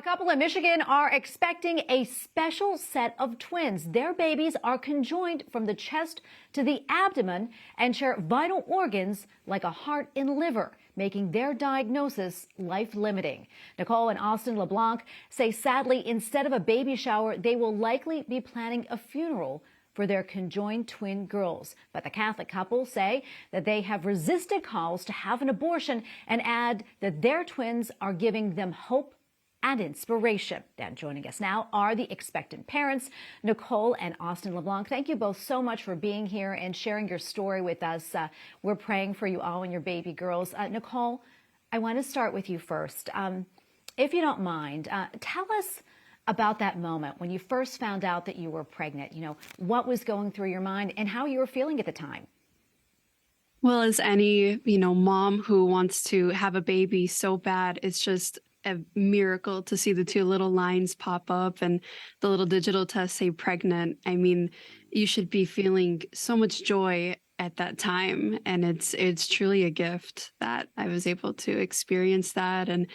couple in Michigan are expecting a special set of twins. Their babies are conjoined from the chest to the abdomen and share vital organs like a heart and liver, making their diagnosis life-limiting. Nicole and Austin LeBlanc say sadly, instead of a baby shower, they will likely be planning a funeral for their conjoined twin girls. But the Catholic couple say that they have resisted calls to have an abortion and add that their twins are giving them hope and inspiration. And joining us now are the expectant parents, Nicole and Austin LeBlanc. Thank you both so much for being here and sharing your story with us. We're praying for you all and your baby girls. Nicole, I want to start with you first. If you don't mind, tell us about that moment when you first found out that you were pregnant. You know, what was going through your mind and how you were feeling at the time. Well, as any, mom who wants to have a baby so bad, it's just a miracle to see the two little lines pop up and the little digital test say pregnant. I mean, you should be feeling so much joy at that time. And it's truly a gift that I was able to experience that. And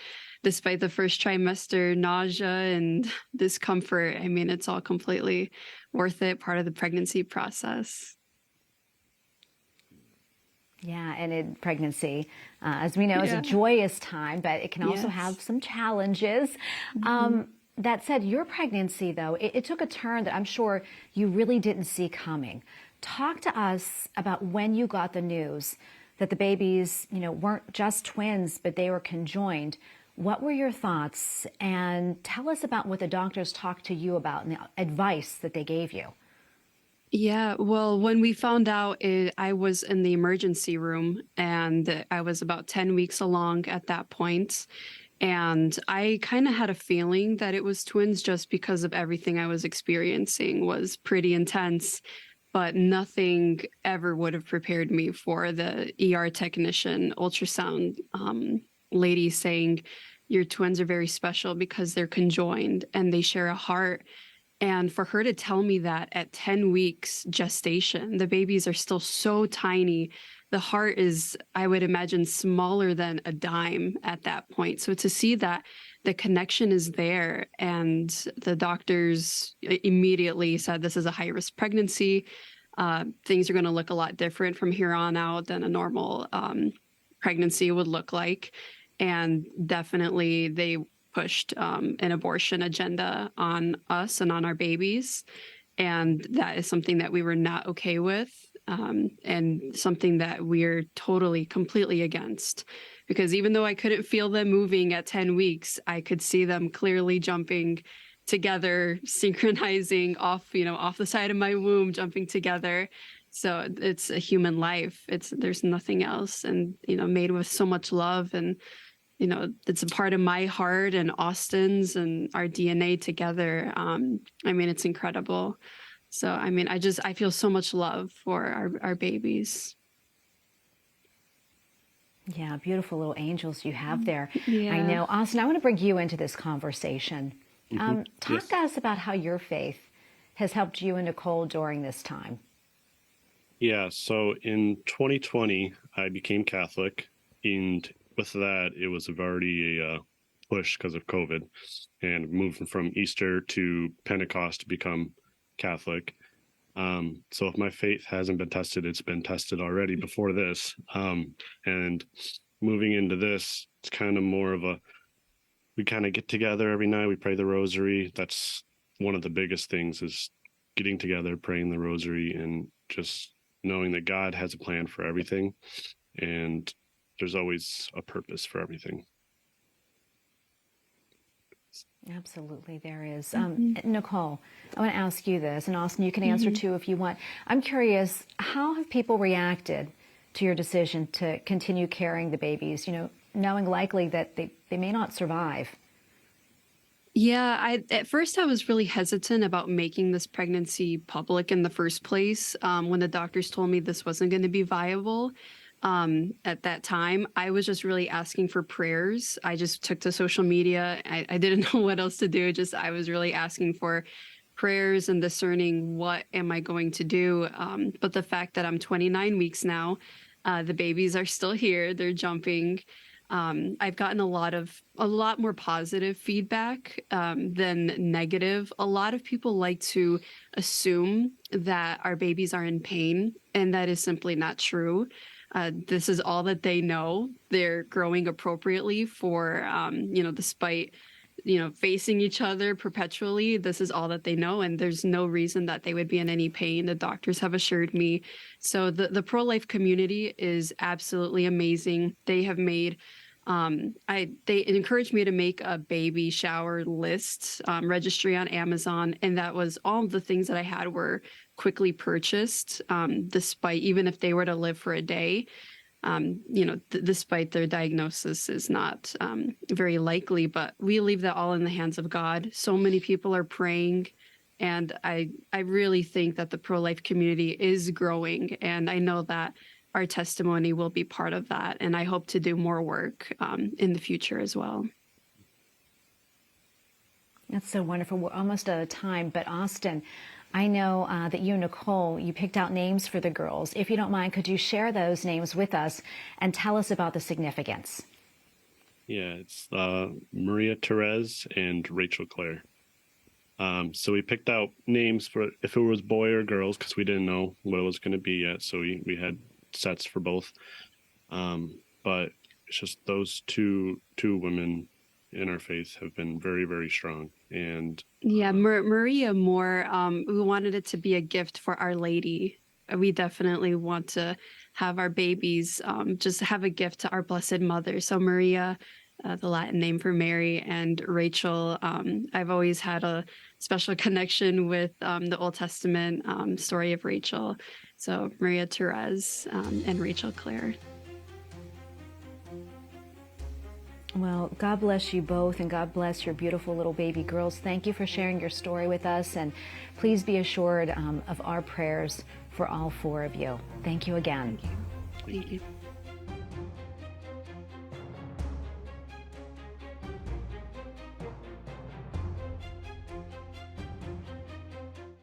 despite the first trimester nausea and discomfort, I mean, it's all completely worth it, part of the pregnancy process. Yeah, and in pregnancy, as we know, is a joyous time, but it can also have some challenges. That said, your pregnancy, though, it took a turn that I'm sure you really didn't see coming. Talk to us about when you got the news that the babies, weren't just twins, but they were conjoined. What were your thoughts? And tell us about what the doctors talked to you about and the advice that they gave you. Yeah, well, when we found out, I was in the emergency room and I was about 10 weeks along at that point. And I kind of had a feeling that it was twins just because of everything I was experiencing was pretty intense, but nothing ever would have prepared me for the ER technician ultrasound lady saying, your twins are very special because they're conjoined and they share a heart. And for her to tell me that at 10 weeks gestation, the babies are still so tiny. The heart is, I would imagine, smaller than a dime at that point. So to see that the connection is there and the doctors immediately said this is a high-risk pregnancy. Things are going to look a lot different from here on out than a normal pregnancy would look like. And definitely they pushed an abortion agenda on us and on our babies. And that is something that we were not okay with and something that we're totally, completely against. Because even though I couldn't feel them moving at 10 weeks, I could see them clearly jumping together, synchronizing off the side of my womb, jumping together. So it's a human life. There's nothing else, and, made with so much love. And it's a part of my heart and Austin's and our DNA together. I mean, it's incredible. So, I mean, I feel so much love for our babies. Yeah, beautiful little angels you have there. Yeah. I know. Austin, I want to bring you into this conversation. Talk to us about how your faith has helped you and Nicole during this time. Yeah, so in 2020, I became Catholic, and with that, it was already a push because of COVID, and moving from Easter to Pentecost to become Catholic. So if my faith hasn't been tested, it's been tested already before this. And moving into this, it's kind of more of we kind of get together every night. We pray the rosary. That's one of the biggest things, is getting together, praying the rosary, and just knowing that God has a plan for everything. And there's always a purpose for everything. Absolutely, there is. Nicole, I want to ask you this, and Austin, you can answer too if you want. I'm curious, how have people reacted to your decision to continue carrying the babies, knowing likely that they may not survive? Yeah, at first I was really hesitant about making this pregnancy public in the first place. When the doctors told me this wasn't going to be viable, at that time, I was just really asking for prayers. I just took to social media. I didn't know what else to do. I was really asking for prayers and discerning what am I going to do. But the fact that I'm 29 weeks now, the babies are still here. They're jumping. I've gotten a lot more positive feedback than negative. A lot of people like to assume that our babies are in pain, and that is simply not true. This is all that they know. They're growing appropriately for, despite, facing each other perpetually. This is all that they know, and there's no reason that they would be in any pain. The doctors have assured me. So the pro-life community is absolutely amazing. They have made they encouraged me to make a baby shower list registry on Amazon, and that was all the things that I had were quickly purchased, despite even if they were to live for a day. Despite their diagnosis is not very likely, but we leave that all in the hands of God. So many people are praying, and I really think that the pro-life community is growing, and I know that our testimony will be part of that, and I hope to do more work in the future as well. That's so wonderful. We're almost out of time, but Austin, I know that you and Nicole, you picked out names for the girls. If you don't mind, could you share those names with us and tell us about the significance? Yeah, it's Maria Therese and Rachel Claire. So we picked out names for if it was boy or girls because we didn't know what it was going to be yet. So we had sets for both. But it's just those two women in our faith have been very, very strong. And yeah, Maria more, we wanted it to be a gift for Our Lady. We definitely want to have our babies just have a gift to our Blessed Mother. So Maria, the Latin name for Mary, and Rachel, I've always had a special connection with the Old Testament story of Rachel. So Maria Therese and Rachel Claire. Well, God bless you both, and God bless your beautiful little baby girls. Thank you for sharing your story with us, and please be assured of our prayers for all four of you. Thank you again. Thank you.